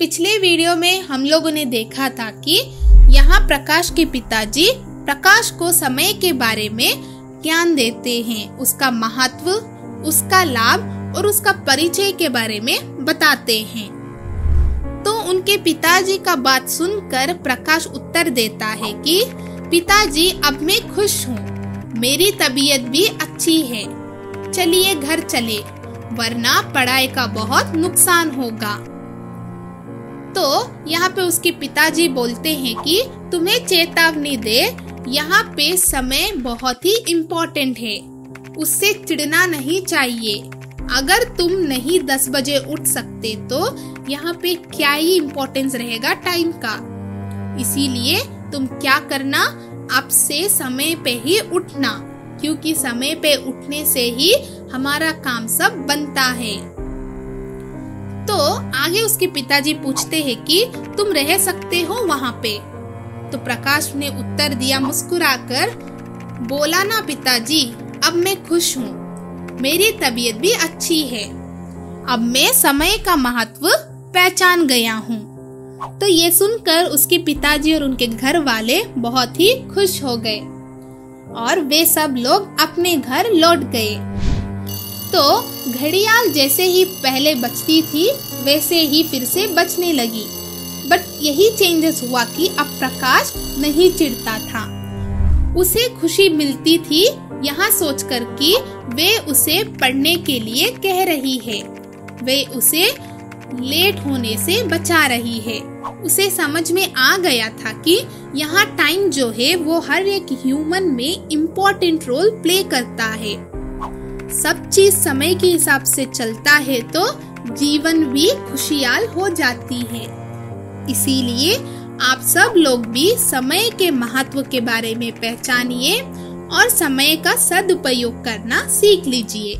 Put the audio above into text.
पिछले वीडियो में हम लोगों ने देखा था कि यहाँ प्रकाश के पिताजी प्रकाश को समय के बारे में ज्ञान देते हैं, उसका महत्व, उसका लाभ और उसका परिचय के बारे में बताते हैं। तो उनके पिताजी का बात सुनकर प्रकाश उत्तर देता है कि पिताजी अब मैं खुश हूँ, मेरी तबीयत भी अच्छी है, चलिए घर चले वरना पढ़ाई का बहुत नुकसान होगा। तो यहाँ पे उसके पिताजी बोलते हैं कि तुम्हें चेतावनी दे, यहाँ पे समय बहुत ही इम्पोर्टेंट है, उससे चिढ़ना नहीं चाहिए। अगर तुम नहीं 10 बजे उठ सकते तो यहाँ पे क्या ही इम्पोर्टेंस रहेगा टाइम का। इसीलिए तुम क्या करना, अब से समय पे ही उठना, क्योंकि समय पे उठने से ही हमारा काम सब बनता है। तो आगे उसके पिताजी पूछते हैं कि तुम रह सकते हो वहाँ पे। तो प्रकाश ने उत्तर दिया मुस्कुराकर, बोला ना पिताजी, अब मैं खुश हूँ, मेरी तबीयत भी अच्छी है, अब मैं समय का महत्व पहचान गया हूँ। तो ये सुनकर उसके पिताजी और उनके घर वाले बहुत ही खुश हो गए और वे सब लोग अपने घर लौट गए। तो घड़ियाल जैसे ही पहले बजती थी वैसे ही फिर से बजने लगी, बट यही चेंजेस हुआ कि अब प्रकाश नहीं चिढ़ता था, उसे खुशी मिलती थी यहाँ सोचकर कि वे उसे पढ़ने के लिए कह रही है, वे उसे लेट होने से बचा रही है। उसे समझ में आ गया था कि यहाँ टाइम जो है वो हर एक ह्यूमन में इम्पोर्टेंट रोल प्ले करता है। सब चीज समय के हिसाब से चलता है तो जीवन भी खुशहाल हो जाती है। इसीलिए आप सब लोग भी समय के महत्व के बारे में पहचानिए और समय का सदुपयोग करना सीख लीजिए।